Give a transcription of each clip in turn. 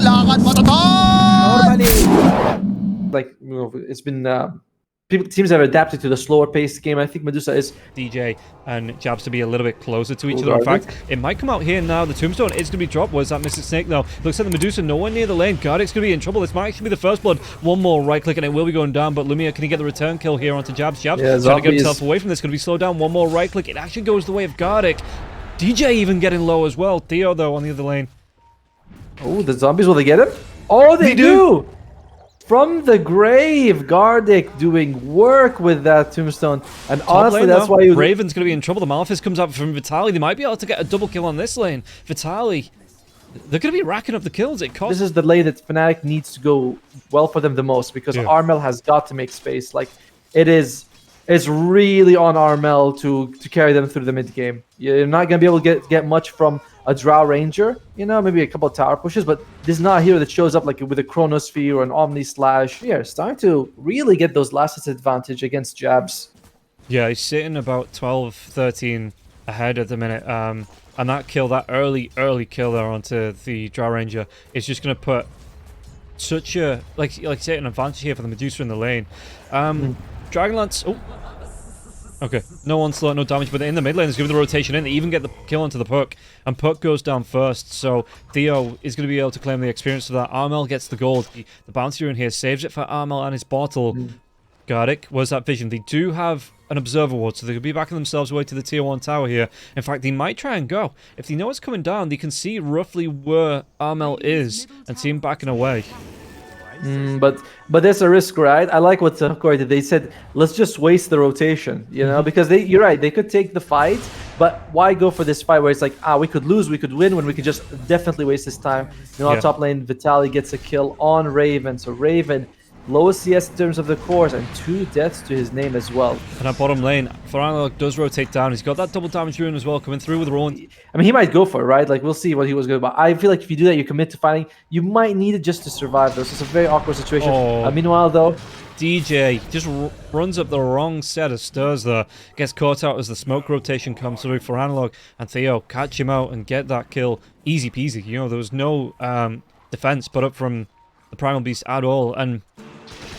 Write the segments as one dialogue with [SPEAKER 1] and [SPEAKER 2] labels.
[SPEAKER 1] lakad matatot!
[SPEAKER 2] Normally, like, you know, it's been teams have adapted to the slower paced game. I think Medusa is
[SPEAKER 3] DJ and Jabs to be a little bit closer to each other. In fact, it might come out here now. The Tombstone is going to be dropped. Where's that Mr. Snake though? Looks like the Medusa nowhere near the lane. Gardic's going to be in trouble. This might actually be the first blood. One more right click and it will be going down. But Lumia, can he get the return kill here onto Jabs? Jabs trying to get himself away from this. Going to be slowed down. One more right click. It actually goes the way of Gardic. DJ even getting low as well. Theo though on the other lane.
[SPEAKER 2] Oh, the zombies, will they get him? Oh, they do! From the grave, Gardic doing work with that tombstone. And honestly, that's why you...
[SPEAKER 3] Raven's going to be in trouble. The Malphite comes up from Vitaly. They might be able to get a double kill on this lane. Vitaly, they're going to be racking up the kills. This
[SPEAKER 2] is the lane that Fnatic needs to go well for them the most, because Armel has got to make space. Like, it's really on Armel to carry them through the mid game. You're not going to be able to get much from a Drow Ranger, you know, maybe a couple of tower pushes, but this is not a hero that shows up like with a Chronosphere or an Omni Slash. Yeah, starting to really get those last hits advantage against Jabs.
[SPEAKER 3] Yeah, he's sitting about 12, 13 ahead at the minute. And that kill, that early kill there onto the Drow Ranger is just going to put such a, like say, an advantage here for the Medusa in the lane. Dragonlance, oh. Okay, no onslaught, no damage, but in the mid lane, there's going to be the rotation in. They even get the kill onto the Puck, and Puck goes down first, so Theo is going to be able to claim the experience of that. Armel gets the gold. The bounty rune here saves it for Armel and his bottle. Gardic, where's that vision? They do have an Observer Ward, so they could be backing themselves away to the Tier 1 tower here. In fact, they might try and go. If they know it's coming down, they can see roughly where Armel is and see him backing away.
[SPEAKER 2] But there's a risk, right? I like what Hokori did. They said, let's just waste the rotation, you know, because you're right, they could take the fight, but why go for this fight where it's like, we could lose, we could win, when we could just definitely waste this time. You know, on top lane, Vitaly gets a kill on Raven, so Raven, lowest CS in terms of the cores, and 2 deaths to his name as well.
[SPEAKER 3] And at bottom lane, Analog does rotate down. He's got that double damage rune as well, coming through with rolling.
[SPEAKER 2] I mean, he might go for it, right? Like, we'll see what he was good about. I feel like if you do that, you commit to fighting. You might need it just to survive, though. So it's a very awkward situation. Meanwhile, though,
[SPEAKER 3] DJ just runs up the wrong set of stairs there. Gets caught out as the smoke rotation comes through for Analog. And Theo catch him out and get that kill. Easy peasy. You know, there was no defense put up from the Primal Beast at all. And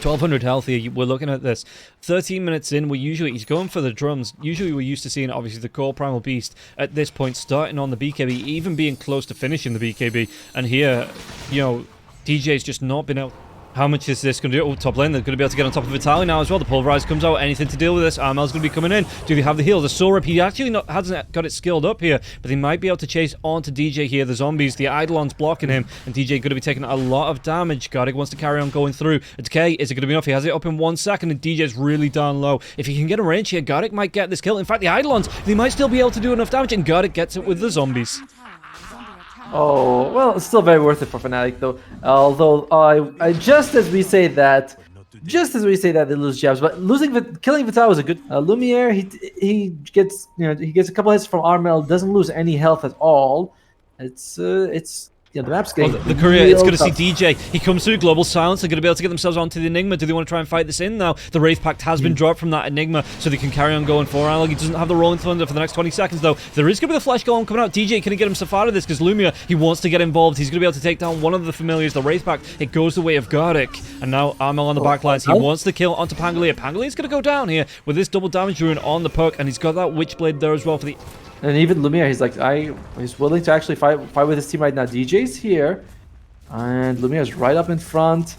[SPEAKER 3] 1200 health here, we're looking at this. 13 minutes in, he's going for the drums. Usually we're used to seeing, obviously, the core Primal Beast at this point starting on the BKB, even being close to finishing the BKB. And here, you know, DJ's just not been able... How much is this going to do? Oh, top lane, they're going to be able to get on top of Vitaly now as well. The Pulverize comes out. Anything to deal with this. Armel's going to be coming in. Do they have the heal? The Soul Rip, he actually hasn't got it skilled up here, but they might be able to chase onto DJ here. The zombies, the Eidolon's blocking him, and DJ going to be taking a lot of damage. Gardic wants to carry on going through. A decay, is it going to be enough? He has it up in 1 second, and DJ's really down low. If he can get a range here, Gardic might get this kill. In fact, the Eidolons, they might still be able to do enough damage, and Gardic gets it with the zombies.
[SPEAKER 2] Oh, well, it's still very worth it for Fnatic, though. Although, just as we say that, they lose Jabs, but killing Vitaly was a good. Lumiere, he gets a couple hits from Armel, doesn't lose any health at all. It's the map's getting
[SPEAKER 3] the courier, it's going to see DJ. He comes through Global Silence. They're going to be able to get themselves onto the Enigma. Do they want to try and fight this in now? The Wraith Pact has been dropped from that Enigma, so they can carry on going for Analog. He doesn't have the Rolling Thunder for the next 20 seconds, though. There is going to be the Flash Golem coming out. DJ, can he get himself out of this? Because Lumia, he wants to get involved. He's going to be able to take down one of the familiars, the Wraith Pact. It goes the way of Gardic. And now Armel on the backlines. He wants the kill onto Pangolier. Pangalier's going to go down here with this double damage rune on the Puck, and he's got that Witchblade there as well for the...
[SPEAKER 2] And even Lumiere, he's like, he's willing to actually fight with his team right now. DJ's here. And Lumiere's right up in front.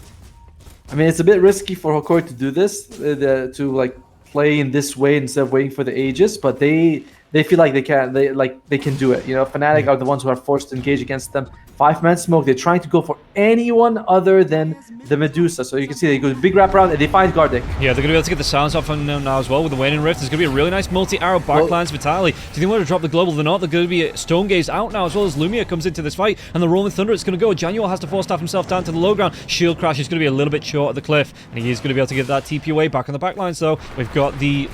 [SPEAKER 2] I mean, it's a bit risky for Hokori to do this, to like play in this way instead of waiting for the Aegis, but they feel like they can do it. You know, Fnatic are the ones who are forced to engage against them. 5-man smoke. They're trying to go for anyone other than the Medusa. So you can see they go big wrap around and they find Gardic.
[SPEAKER 3] Yeah, they're going to be able to get the silence off on them now as well with the Waning Rift. There's going to be a really nice multi-arrow backlines Vitaly. Do they want to drop the global? They're not. They're going to be Stone Gaze out now as well as Lumia comes into this fight. And the Rolling Thunder, it's going to go. Januel has to force staff himself down to the low ground. Shield Crash is going to be a little bit short of the cliff. And he is going to be able to get that TP away back on the backlines though. We've got the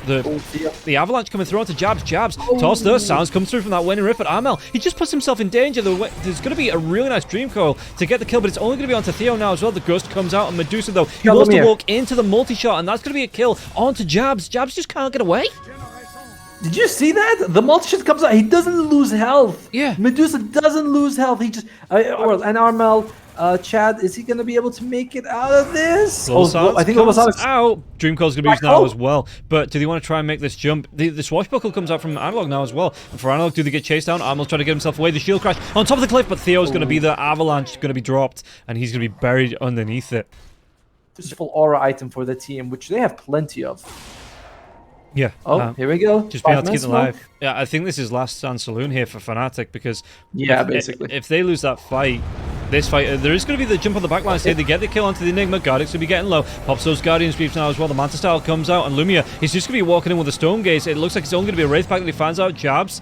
[SPEAKER 3] Avalanche coming through onto Jabs. Toss there. Sounds comes through from that Waning Rift. But Armel, he just puts himself in danger. There's going to be a really nice Dream Coil to get the kill, but it's only going to be onto Theo now as well. The Ghost comes out on Medusa though. He wants to walk into the multi-shot, and that's going to be a kill onto Jabs. Jabs just can't get away.
[SPEAKER 2] Did you see that? The multi-shot comes out. He doesn't lose health.
[SPEAKER 3] Yeah.
[SPEAKER 2] Medusa doesn't lose health. He just... and Armel Chad, is he gonna be able to make it out of this?
[SPEAKER 3] I think
[SPEAKER 2] Global
[SPEAKER 3] comes
[SPEAKER 2] Sonic's
[SPEAKER 3] out. Dream Coil's going to be used now as well. But do they want to try and make this jump? The swashbuckle comes out from Analog now as well. And for Analog, do they get chased down? Armel's trying to get himself away. The shield crash on top of the cliff, but Theo's going to be the avalanche, going to be dropped, and he's going to be buried underneath it.
[SPEAKER 2] useful aura item for the team, which they have plenty of.
[SPEAKER 3] Yeah.
[SPEAKER 2] Here we go.
[SPEAKER 3] Just being able to keep them alive. Yeah, I think this is last stand saloon here for Fnatic because
[SPEAKER 2] basically,
[SPEAKER 3] if they lose that fight, this fight, there is going to be the jump on the backline here. They get the kill onto the Enigma. Gardic's going to be getting low. Pops those Guardian Sweeps now as well. The Manta Style comes out, and Lumia, he's just going to be walking in with a Stone Gaze. It looks like it's only going to be a Wraith Pack that he finds out. Jabs.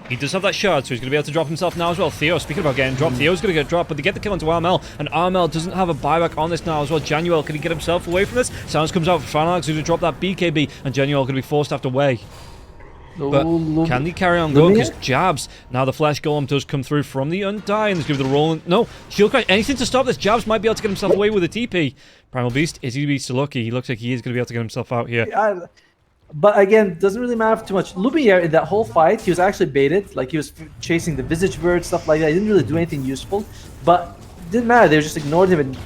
[SPEAKER 3] He does have that shard, so he's going to be able to drop himself now as well. Theo, speaking about getting dropped, Theo's going to get dropped, but they get the kill onto Armel, and Armel doesn't have a buyback on this now as well. Januel, can he get himself away from this? Sounds comes out for Fanalag's going to drop that BKB, and Januel going to be forced after away. But can they carry on going? Because Jabs, now the Flash Golem does come through from the Undying. There's going to be the rolling. No, Shield Crash, anything to stop this. Jabs might be able to get himself away with a TP. Primal Beast, is he going to be so lucky? He looks like he is going to be able to get himself out here.
[SPEAKER 2] But again, doesn't really matter too much. Lumiere in that whole fight, he was actually baited. Like he was chasing the Visage Bird, stuff like that. He didn't really do anything useful. But it didn't matter. They just ignored him and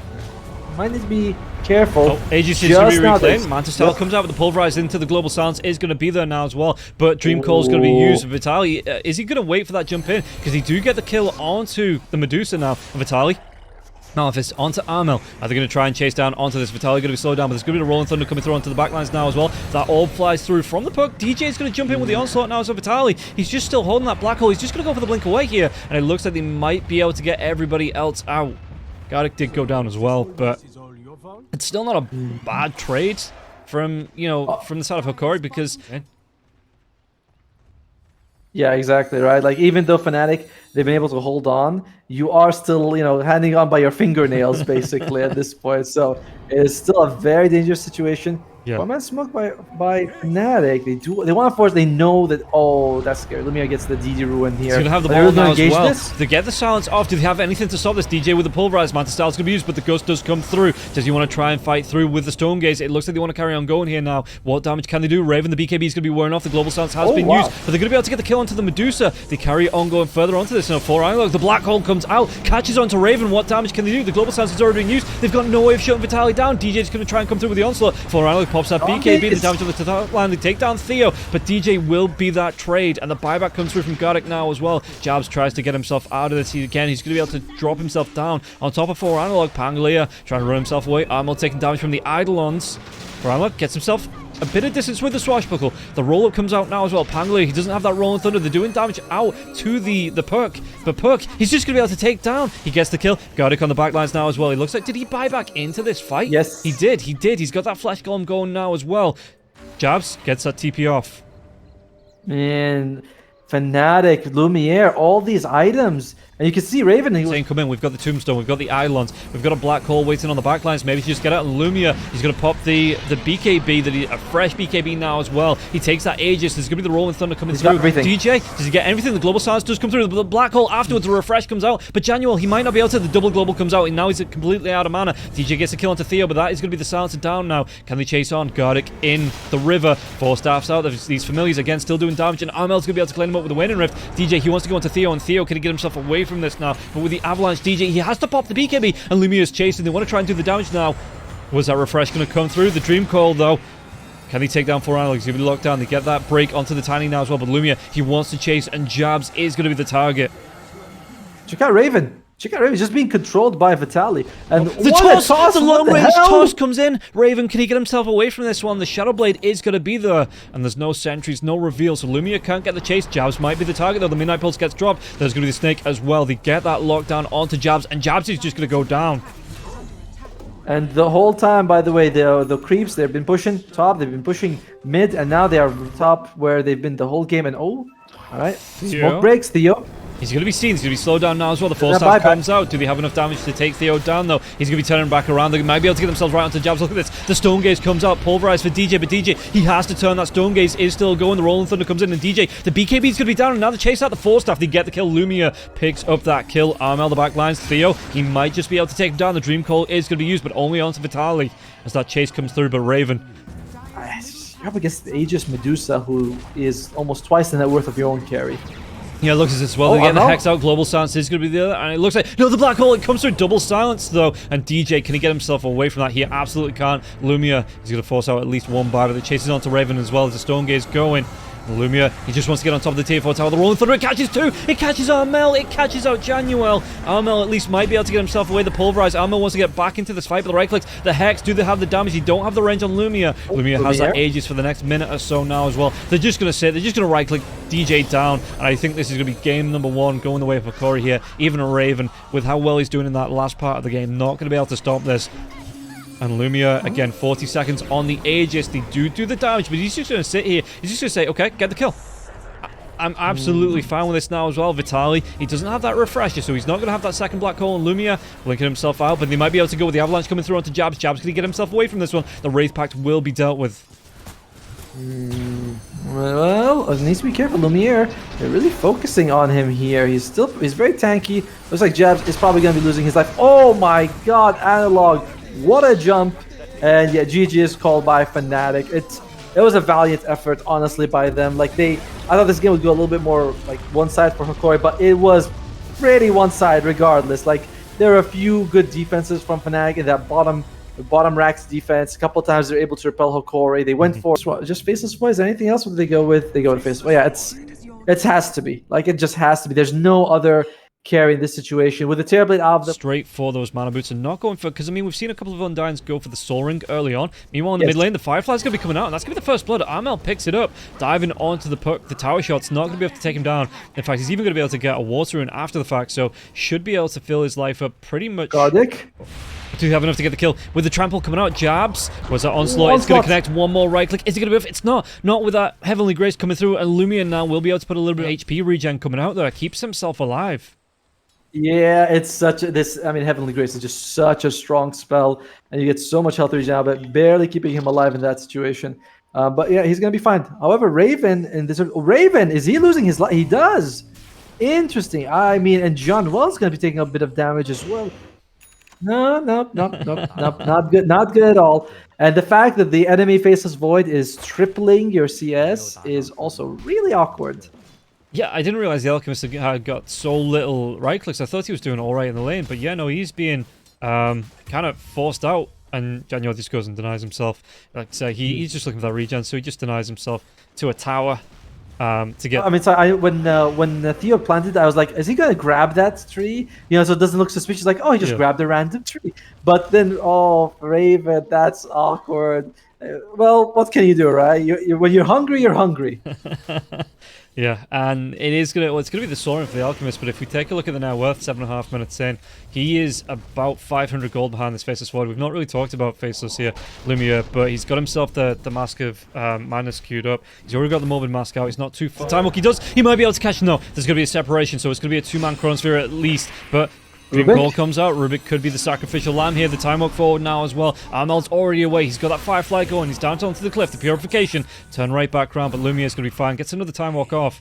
[SPEAKER 2] might need to be careful.
[SPEAKER 3] Oh, AGC is going to be reclaimed. Manta Style comes out with the Pulverize into the Global Silence. Is going to be there now as well. But Dream Coil's going to be used. Vitali, is he going to wait for that jump in? Because he do get the kill onto the Medusa now. Vitali. Malefice onto Armel. Are they going to try and chase down onto this? Vitali going to be slowed down, but there's going to be the Rolling Thunder coming through onto the backlines now as well. That orb flies through from the puck. DJ is going to jump in with the onslaught now as well. Vitali, he's just still holding that black hole. He's just going to go for the blink away here, and it looks like they might be able to get everybody else out. Gardic did go down as well, but it's still not a bad trade from, you know, from the side of Hokori because...
[SPEAKER 2] Yeah, exactly, right? Like, even though Fnatic, they've been able to hold on, you are still, you know, hanging on by your fingernails, basically, at this point. So, it's still a very dangerous situation.
[SPEAKER 3] Yeah.
[SPEAKER 2] One man smoked by Fnatic. They want to force, they know that, oh, that's scary. Lumia gets the DD ruin here.
[SPEAKER 3] He's going to have the ball now as well. To get the silence off, do they have anything to stop this? DJ with the Pulverize, Manta Style's going to be used, but the Ghost does come through. Does he want to try and fight through with the Stone Gaze? It looks like they want to carry on going here now. What damage can they do? Raven, the BKB is going to be wearing off. The Global Silence has been used, but they're going to be able to get the kill onto the Medusa. They carry on going further onto this. Now, for Analog, the Black Hole comes out, catches onto Raven. What damage can they do? The Global Silence has already been used. They've got no way of shutting Vitali down. DJ's going to try and come through with the onslaught. For Analog pops that BKB. The damage on the top line, they take down Theo, but DJ will be that trade, and the buyback comes through from Gardic now as well. Jabs tries to get himself out of this. He's going to be able to drop himself down on top of 4 Analog. Pangolier trying to run himself away. Armel taking damage from the Eidolons. For Analog gets himself a bit of distance with the Swashbuckle. The roll-up comes out now as well. Pangolier, he doesn't have that Rolling Thunder. They're doing damage out to the Perk. But Perk, he's just going to be able to take down. He gets the kill. Gardic on the backlines now as well. He looks like, did he buy back into this fight?
[SPEAKER 2] Yes.
[SPEAKER 3] He did. He's got that Flash Golem going now as well. Jabs gets that TP off.
[SPEAKER 2] Man, Fnatic, Lumiere, all these items. And you can see Raven.
[SPEAKER 3] Saying come in, we've got the Tombstone, we've got the Eidolons, we've got a Black Hole waiting on the backlines. Maybe he just get out and Lumia. He's going to pop the BKB, a fresh BKB now as well. He takes that Aegis. There's going to be the Rolling Thunder coming through. DJ, does he get everything? The Global Silence does come through. The Black Hole afterwards, the Refresh comes out. But Januel, he might not be able to. The Double Global comes out, and now he's completely out of mana. DJ gets a kill onto Theo, but that is going to be the Silencer down now. Can they chase on? Gardic in the river. 4 staffs out. There's these Familiars again still doing damage, and Armel's going to be able to clean him up with the Waning Rift. DJ, he wants to go onto Theo, and Theo, can he get himself away from this now? But with the Avalanche, DJ, he has to pop the BKB, and Lumia is chasing. They want to try and do the damage now. Was that Refresh going to come through? The Dream Coil, though. Can he take down 4 Analog? He's going to be locked down. They get that break onto the Tiny now as well, but Lumia, he wants to chase, and Jabs is going to be the target.
[SPEAKER 2] Check out Raven. He's just being controlled by Vitali. And
[SPEAKER 3] the toss, the long-range toss comes in. Raven, can he get himself away from this one? The Shadow Blade is going to be there. And there's no sentries, no reveal. So Lumia can't get the chase. Jabs might be the target, though. The Midnight Pulse gets dropped. There's going to be the Snake as well. They get that lockdown onto Jabs, and Jabs is just going to go down.
[SPEAKER 2] And the whole time, by the way, the creeps, they've been pushing top, they've been pushing mid, and now they are top where they've been the whole game. And all right, smoke breaks, Theo.
[SPEAKER 3] He's going to be seen. He's going to be slowed down now as well. The 4 staff comes out. Do they have enough damage to take Theo down, though? He's going to be turning back around. They might be able to get themselves right onto Jabs. Look at this. The Stone Gaze comes out. Pulverized for DJ, but DJ, he has to turn. That Stone Gaze is still going. The Rolling Thunder comes in, and DJ, the BKB is going to be down, and now they chase out the 4 staff. They get the kill. Lumia picks up that kill. Armel, the back lines. Theo, he might just be able to take him down. The Dream Coil is going to be used, but only onto Vitali as that chase comes through, but Raven.
[SPEAKER 2] You're up against the Aegis Medusa, who is almost twice the net worth of your own carry.
[SPEAKER 3] Yeah, it looks as if well. They get the Hex out. Global Silence is going to be the other. And it looks like... No, the Black Hole. It comes through double silence, though. And DJ, can he get himself away from that? He absolutely can't. Lumia is going to force out at least one buy, but it chases onto Raven as well as the Stone Gaze going. Lumia, he just wants to get on top of the tier 4 tower. The Rolling Thunder, it catches two. It catches Armel. It catches out Januel. Armel at least might be able to get himself away. The Pulverize. Armel wants to get back into this fight, but the right clicks. The Hex, do they have the damage? You don't have the range on Lumia. Lumia has that Aegis for the next minute or so now as well. They're just going to sit. They're just going to right click DJ down. And I think this is going to be game number 1 going the way of Hokori here. Even a Raven, with how well he's doing in that last part of the game, not going to be able to stop this. And Lumia, again, 40 seconds on the Aegis. They do the damage, but he's just going to sit here. He's just going to say, okay, get the kill. I'm absolutely fine with this now as well. Vitaly, he doesn't have that refresher, so he's not going to have that second Black Hole. And Lumia blinking himself out, but they might be able to go with the Avalanche coming through onto Jabs. Jabs, can he get himself away from this one? The Wraith Pact will be dealt with.
[SPEAKER 2] Well, it needs to be careful. Lumiere, they're really focusing on him here. He's very tanky. Looks like Jabs is probably going to be losing his life. Oh my god, Analog. What a jump. And yeah, GG is called by Fnatic. It was a valiant effort, honestly, by them. Like, I thought this game would go a little bit more like one side for Hokori, but it was pretty one side regardless. Like, there are a few good defenses from Fnatic in that bottom racks defense. A couple of times they're able to repel Hokori. They went for just faceless boy. Is there anything else? What did they go with? They go with faceless boy. Yeah, it has to be. Like, it just has to be. There's no other carry in this situation with the Terrorblade out of the...
[SPEAKER 3] Straight for those mana boots and not going for... Because, I mean, we've seen a couple of Undyings go for the Soul Ring early on. Meanwhile, in the mid lane, the Firefly's going to be coming out, and that's going to be the first blood. Armel picks it up, diving onto the puck. The tower shot's not going to be able to take him down. In fact, he's even going to be able to get a water rune after the fact, so should be able to fill his life up pretty much...
[SPEAKER 2] Gardic.
[SPEAKER 3] Do have enough to get the kill. With the trample coming out, Jabs was that onslaught. It's going to connect one more right click. Is it going to be... It's not with that Heavenly Grace coming through, and Lumion now will be able to put a little bit of HP regen coming out there. Keeps himself alive.
[SPEAKER 2] Yeah, it's Heavenly Grace is just such a strong spell, and you get so much health regen, but barely keeping him alive in that situation. But yeah, he's gonna be fine. However, Raven is he losing his life? He does. Interesting. I mean, and John Wells gonna be taking a bit of damage as well. No, not good, not good at all. And the fact that the enemy Faceless Void is tripling your CS is also really awkward.
[SPEAKER 3] Yeah, I didn't realize the Alchemist had got so little right clicks. I thought he was doing all right in the lane, but yeah, no, he's being kind of forced out, and Januel just goes and denies himself. Like I say, he's just looking for that regen, so he just denies himself to a tower to get...
[SPEAKER 2] I mean, so when Theo planted, I was like, is he going to grab that tree? You know, so it doesn't look suspicious, like, oh, he just grabbed a random tree. But then, oh, Raven, that's awkward. Well, what can you do, right? When you're hungry, you're hungry.
[SPEAKER 3] Yeah, and it's gonna be the Sorin for the Alchemist, but if we take a look at the net worth, 7.5 minutes in, he is about 500 gold behind this Faceless Void. We've not really talked about Faceless here, Lumia, but he's got himself the Mask of Madness queued up. He's already got the Morbid Mask out. He's not too far. Time Walk, he might be able to catch him though. There's gonna be a separation, so it's gonna be a 2-man Chronosphere at least, but Dream Call comes out. Rubik could be the sacrificial lamb here. The time walk forward now as well. Armel's already away. He's got that Firefly going. He's down onto the cliff. The Purification. Turn right back around, but Lumia's going to be fine. Gets another time walk off.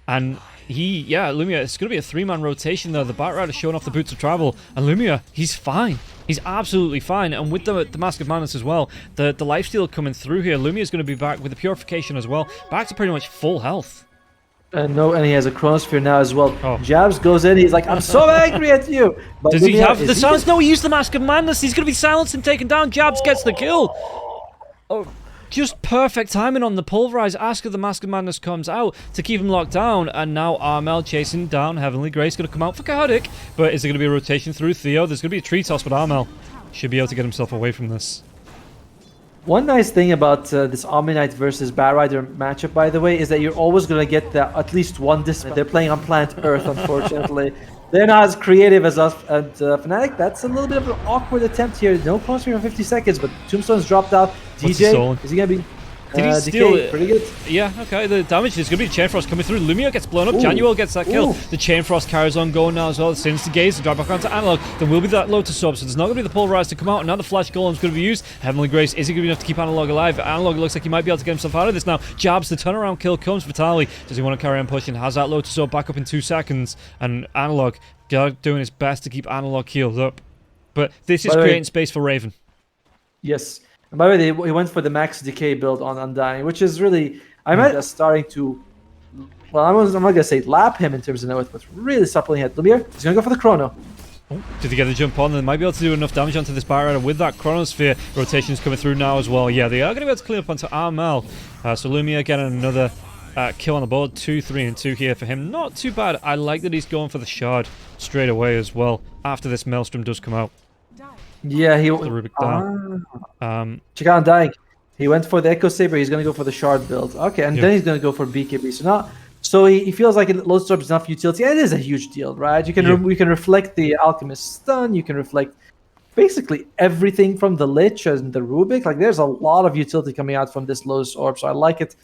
[SPEAKER 3] And Lumia, it's going to be a 3-man rotation there. The Batrider's showing off the boots of travel. And Lumia, he's fine. He's absolutely fine. And with the Mask of Madness as well, the lifesteal coming through here, Lumia's going to be back with the Purification as well. Back to pretty much full health.
[SPEAKER 2] And he has a Chronosphere now as well. Jabs goes in, he's like, I'm so angry at you. But
[SPEAKER 3] does he have the silence? No, he used the Mask of Madness. He's going to be silenced and taken down. Jabs gets the kill. Oh, just perfect timing on the Pulverize. After the Mask of Madness comes out to keep him locked down. And now Armel chasing down Heavenly Grace. Going to come out for Gardic. But is there going to be a rotation through Theo? There's going to be a tree toss, but Armel should be able to get himself away from this.
[SPEAKER 2] One nice thing about this Omni-Knight versus Batrider matchup, by the way, is that you're always going to get at least one dispel. They're playing on planet Earth, unfortunately. They're not as creative as us. And Fnatic, that's a little bit of an awkward attempt here. No Chronosphere for 50 seconds, but Tombstone's dropped out. DJ, is he going to be...
[SPEAKER 3] Did he steal it?
[SPEAKER 2] Pretty good.
[SPEAKER 3] Yeah, okay. The damage is going to be Chain Frost coming through. Lumia gets blown up. Januel gets that kill. The Chain Frost carries on going now as well. The Sinister Gaze to drive back onto Analog. There will be that Lotus Orb, so there's not going to be the Pulverize to come out. And now the Flash Golem's going to be used. Heavenly Grace, is he going to be enough to keep Analog alive? Analog looks like he might be able to get himself out of this now. Jabs, the turnaround kill comes. Vitaly, does he want to carry on pushing? Has that Lotus Orb back up in 2 seconds. And Analog doing his best to keep Analog healed up. But this is creating space for Raven.
[SPEAKER 2] Yes. And by the way, he went for the max decay build on Undying, which is really, I might starting to well, I'm not gonna say lap him in terms of net worth, but really start pulling ahead. Lumiere, he's gonna go for the chrono.
[SPEAKER 3] Oh, did he get a jump on? They might be able to do enough damage onto this Batrider with that Chronosphere. Rotations coming through now as well. Yeah, they are going to be able to clean up onto Armel. So Lumiere getting another kill on the board. 2, 3, and 2 here for him. Not too bad. I like that he's going for the shard straight away as well after this Maelstrom does come out.
[SPEAKER 2] Yeah, he...
[SPEAKER 3] The Rubik down.
[SPEAKER 2] Check out dying. He went for the Echo Saber. He's going to go for the shard build. Okay, and then he's going to go for BKB. So now... So he feels like Load Storm is enough utility, and it is a huge deal, right? You can we can reflect the Alchemist stun, you can reflect basically everything from the Lich and the Rubik. Like there's a lot of utility coming out from this Lotus Orb, so I like it.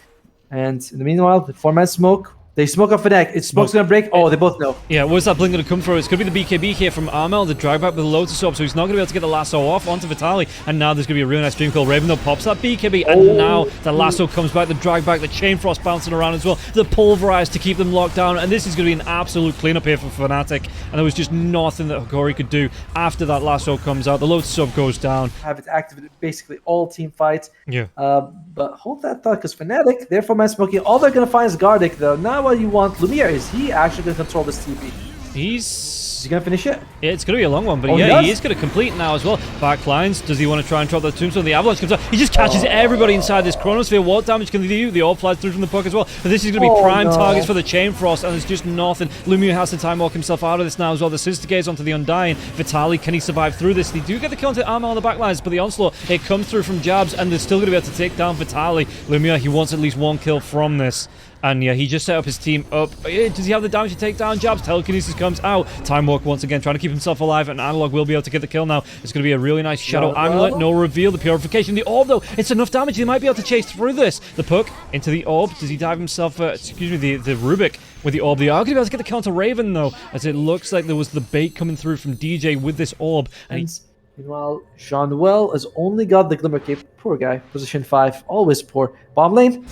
[SPEAKER 2] And in the meanwhile, the 4-man smoke. They smoke off Fnatic. Is smoke's gonna break? Oh, they both know.
[SPEAKER 3] Yeah, where's that blink gonna come through? It's gonna be the BKB here from Armel, the drag back with the Lotus Orb, so he's not gonna be able to get the lasso off onto Vitaly. And now there's gonna be a really nice dream call. Raven though pops that BKB, and now the lasso comes back, the drag back, the Chain Frost bouncing around as well, the Pulverize to keep them locked down, and this is gonna be an absolute cleanup here for Fnatic. And there was just nothing that Hokori could do after that lasso comes out. The Lotus Orb goes down.
[SPEAKER 2] Have it activated basically all team fights.
[SPEAKER 3] Yeah.
[SPEAKER 2] But hold that thought, because Fnatic, they're 4-man smoking. All they're gonna find is Gardic though. Now what you want, Lumiere, is he actually going to control this TP? Is he going to finish it?
[SPEAKER 3] It's going to be a long one, but yeah, he is going to complete now as well. Backlines, does he want to try and drop the tombstone? The Avalanche comes out. He just catches everybody inside this Chronosphere. What damage can they do? The Orb flies through from the puck as well. But this is going to be prime targets for the Chain Frost, and there's just nothing. Lumiere has to time walk himself out of this now as well. The Sister Gaze onto the Undying. Vitaly, can he survive through this? They do get the kill onto Armor on the backlines, but the onslaught, it comes through from jabs, and they're still going to be able to take down Vitaly. Lumiere, he wants at least 1 kill from this. And yeah, he just set up his team up. Does he have the damage to take down jabs? Telekinesis comes out. Time Walk once again trying to keep himself alive, and Analog will be able to get the kill now. It's going to be a really nice Shadow Amulet. No reveal. The Purification. The Orb, though, it's enough damage. They might be able to chase through this. The Puck into the Orb. Does he dive himself? Excuse me, the Rubik with the Orb. They are going to be able to get the kill onto Raven, though, as it looks like there was the bait coming through from DJ with this Orb. And
[SPEAKER 2] meanwhile, Jean-Noel has only got the Glimmer Cape. Poor guy. Position 5. Always poor. Bomb lane.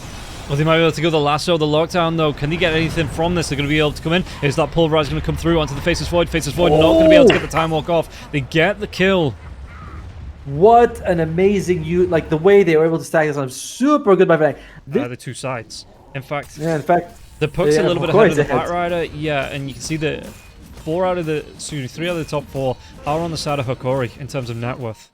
[SPEAKER 3] Well, they might be able to go the lasso, the lockdown, though. Can they get anything from this? They're going to be able to come in. Is that Pulverize going to come through onto the Faceless Void? Faceless Void not going to be able to get the Time Walk off. They get the kill.
[SPEAKER 2] What an amazing like the way they were able to stack this on. Super good by Fnatic.
[SPEAKER 3] The two sides. In fact, the Puck's a little bit ahead of the Batrider. Yeah, and you can see that 3 out of the top 4 are on the side of Hokori in terms of net worth.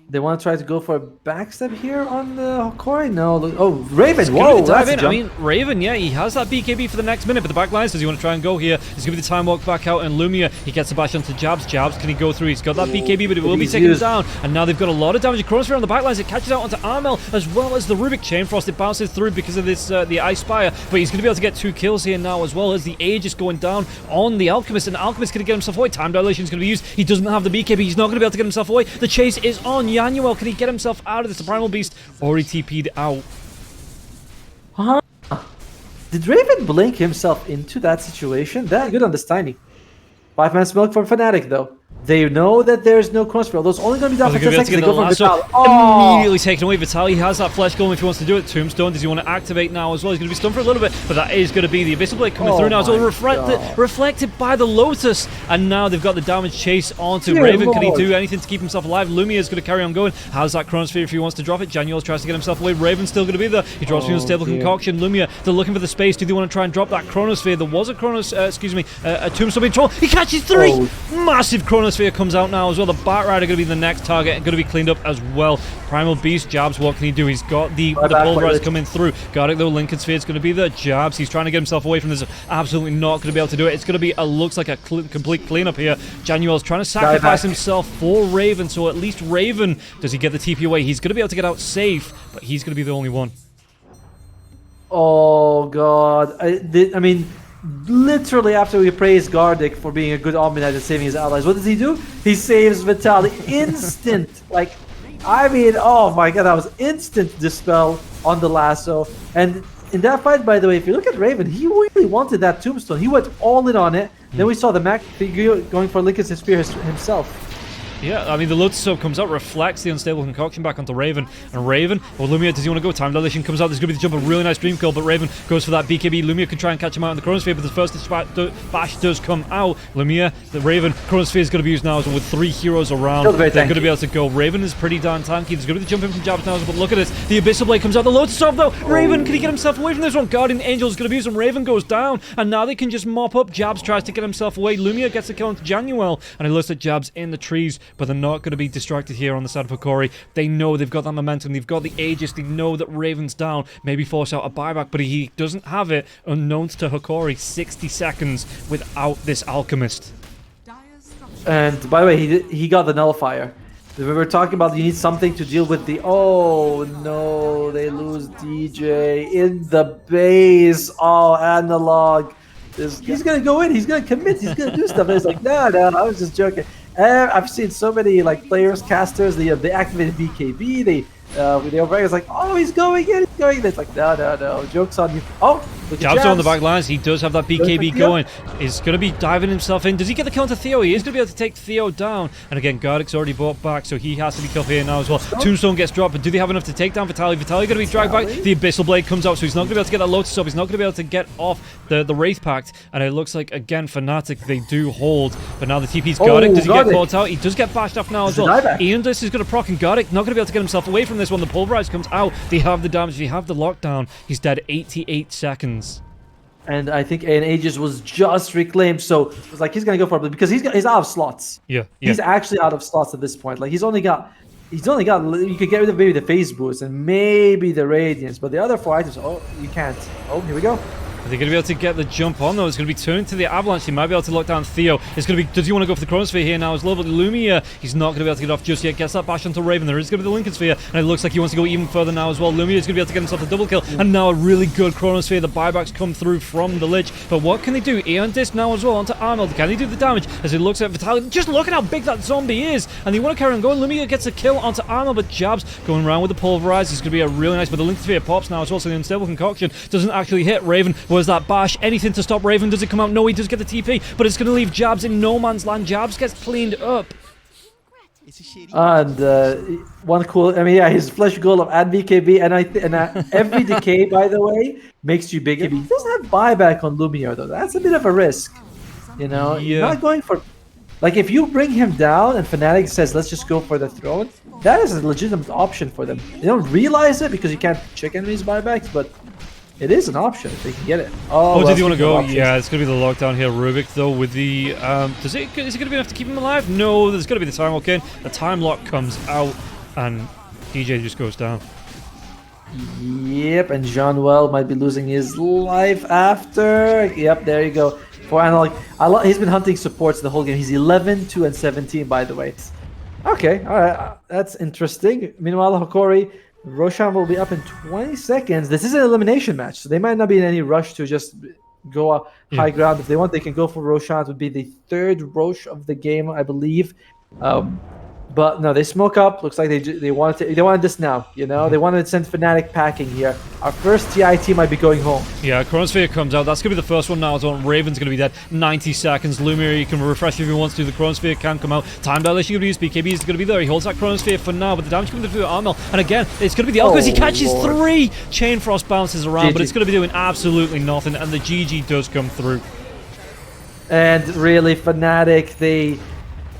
[SPEAKER 2] They want to try to go for a backstep here on the Hokori? No. Oh, Raven. Whoa, that's a jump.
[SPEAKER 3] I mean, Raven, yeah, he has that BKB for the next minute, but the backlines, does he want to try and go here? He's going to be the time walk back out, and Lumia, he gets the bash onto Jabs. Jabs, can he go through? He's got that BKB, but it will be taken down. And now they've got a lot of damage. Chronosphere on the backlines. It catches out onto Armel, as well as the Rubik Chain Frost. It bounces through because of this, the Ice Spire, but he's going to be able to get 2 kills here now, as well as the Aegis going down on the Alchemist, and the Alchemist going to get himself away. Time Dilation is going to be used. He doesn't have the BKB. He's not going to be able to get himself away. The chase is on. Yanuel, can he get himself out of this? The Primal Beast already TP'd out.
[SPEAKER 2] Huh? Did Raven blink himself into that situation? That good on this Tiny. 5-man smoke for Fnatic, though. They know that there's no Chronosphere. Those only going to be down for 10 seconds. They go for Vitaly.
[SPEAKER 3] Immediately taken away. Vitaly, he has that Flesh Golem if he wants to do it. Tombstone, does he want to activate now as well? He's going to be stunned for a little bit, but that is going to be the Abyssal Blade coming through now. So reflected by the Lotus. And now they've got the damage chase onto Raven. Can he do anything to keep himself alive? Lumia is going to carry on going. Has that Chronosphere if he wants to drop it. Januel tries to get himself away. Raven's still going to be there. He drops me Stable Concoction. Lumia, they're looking for the space. Do they want to try and drop that Chronosphere? There was a a Tombstone being thrown. He catches 3! Massive Chronosphere comes out now as well. The Batrider going to be the next target and going to be cleaned up as well. Primal Beast, Jabs, what can he do? He's got the Pulverize coming through. Got it though. Lincoln Sphere is going to be the Jabs. He's trying to get himself away from this. Absolutely not going to be able to do it. It's going to be looks like a complete cleanup here. Januel's trying to sacrifice himself for Raven, so at least Raven, does he get the TP away? He's going to be able to get out safe, but he's going to be the only one.
[SPEAKER 2] Oh god. I mean, literally after we praised Gardic for being a good Omni-Knight and saving his allies, what does he do? He saves Vitaly. Instant. Like, I mean, oh my god, that was instant dispel on the lasso. And in that fight, by the way, if you look at Raven, he really wanted that Tombstone. He went all in on it. Then we saw the Mac going for Lincoln's Spear himself.
[SPEAKER 3] Yeah, I mean, the Lotus Soap comes out, reflects the unstable concoction back onto Raven. And Raven, well, Lumia, does he want to go? Time dilation comes out. There's going to be the jump, a really nice dream kill, but Raven goes for that BKB. Lumia can try and catch him out in the Chronosphere, but the first bash does come out. Lumia, the Raven, Chronosphere is going to be used now, so with 3 heroes around, they're going to be able to go. Raven is pretty darn tanky. There's going to be the jump in from Jabs now, but look at this. The Abyssal Blade comes out. The Lotus Soap, though. Raven, can he get himself away from this one? Guardian Angel is going to be used, and Raven goes down, and now they can just mop up. Jabs tries to get himself away. Lumia gets the kill into Januel, and it looks like Jabs in the trees, but they're not going to be distracted here on the side of Hokori. They know they've got that momentum, they've got the Aegis, they know that Raven's down, maybe force out a buyback, but he doesn't have it, unknown to Hokori. 60 seconds without this Alchemist.
[SPEAKER 2] And by the way, he got the nullifier. We were talking about you need something to deal with the... Oh no, they lose DJ in the base. Oh, analog. He's gonna go in, he's gonna commit, he's gonna do stuff. And it's like, no, I was just joking. I've seen so many like players, casters. They activated BKB. They over it's like, oh, he's going in, he's going in. It's like, no, joke's on you. Oh,
[SPEAKER 3] Jabs on the back lines. He does have that BKB going. He's going to be diving himself in. Does he get the kill to Theo? He is going to be able to take Theo down. And again, Gardic's already brought back, so he has to be killed here now as well. Tombstone gets dropped, but do they have enough to take down Vitaly? Vitaly going to be dragged back. The Abyssal Blade comes out, so he's not going to be able to get that Lotus up. He's not going to be able to get off the Wraith Pact. And it looks like, again, Fnatic, they do hold. But now the TP's Gardic. Does he get caught out? He does get bashed off now as well. Aeondis is going to proc, and Gardic not going to be able to get himself away from this one. The Pulverize comes out. They have the damage. They have the lockdown. He's dead 88 seconds.
[SPEAKER 2] And I think an Aegis was just reclaimed, so it's like he's gonna go for it because he's out of slots.
[SPEAKER 3] Yeah.
[SPEAKER 2] He's actually out of slots at this point. Like he's only got. You could get rid of maybe the phase boost and maybe the radiance, but the other 4 items, oh, you can't. Oh, here we go.
[SPEAKER 3] Are they going to be able to get the jump on, though? It's going to be turned to the Avalanche. He might be able to lock down Theo. It's going to be... Does he want to go for the Chronosphere here now as well? But Lumia, he's not going to be able to get off just yet. Gets that bash onto Raven. There is going to be the Lincoln Sphere. And it looks like he wants to go even further now as well. Lumia is going to be able to get himself a double kill. And now a really good Chronosphere. The buybacks come through from the Lich. But what can they do? Aeon Disc now as well onto Arnold. Can he do the damage? As he looks at Vitaly. Just look at how big that zombie is. And they want to carry on going. Lumia gets a kill onto Arnold. But Jabs going around with the Pulverize. It's going to be a really nice... But the Lincoln Sphere pops now as well. So the Unstable Concoction doesn't actually hit Raven. Was that bash? Anything to stop Raven? Does it come out? No, he does get the TP, but it's going to leave Jabs in no man's land. Jabs gets cleaned up.
[SPEAKER 2] And one cool, I mean, yeah, his flesh golem and BKB, and every decay, by the way, makes you bigger. He doesn't have buyback on Lumia though. That's a bit of a risk, you know.
[SPEAKER 3] Yeah.
[SPEAKER 2] You're not going for, like, if you bring him down and Fnatic says let's just go for the throne, that is a legitimate option for them. They don't realize it because you can't check enemies buybacks, but it is an option if they can get it.
[SPEAKER 3] Oh, did you want to go? Yeah, it's going to be the lockdown here. Rubik, though, with the... is it going to be enough to keep him alive? No, there's going to be the time lock in. The time lock comes out, and DJ just goes down.
[SPEAKER 2] Yep, and Jean-Well might be losing his life after. Yep, there you go. For Analog, he's been hunting supports the whole game. He's 11, 2, and 17, by the way. Okay, all right, that's interesting. Meanwhile, Hokori... Roshan will be up in 20 seconds. This is an elimination match, so they might not be in any rush to just go high ground. If they want, they can go for Roshan. It would be the 3rd Rosh of the game, I believe. But no, they smoke up. Looks like they wanted this now. You know, they wanted to send Fnatic packing here. Our first TIT might be going home.
[SPEAKER 3] Yeah, Chronosphere comes out. That's going to be the first one now. So Raven's going to be dead. 90 seconds. Lumia, you can refresh if he wants to. The Chronosphere can come out. Time dilation going to be used. BKB is going to be there. He holds that Chronosphere for now, but the damage coming through Armel. And again, it's going to be the Alchemist. He catches 3. Chain Frost bounces around, but it's going to be doing absolutely nothing. And the GG does come through.
[SPEAKER 2] And really, Fnatic, the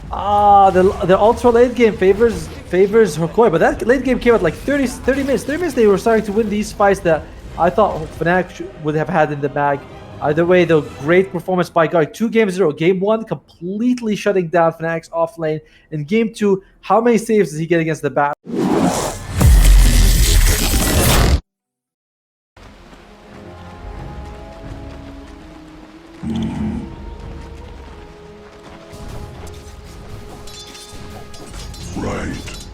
[SPEAKER 2] ultra late game favors Hokori, but that late game came at like 30 minutes. 30 minutes they were starting to win these fights that I thought Fnatic would have had in the bag. Either way, though, great performance by Guard. 2-0. Game 1, completely shutting down Fnatic's off lane. In Game 2, how many saves does he get against the bat?
[SPEAKER 1] Right.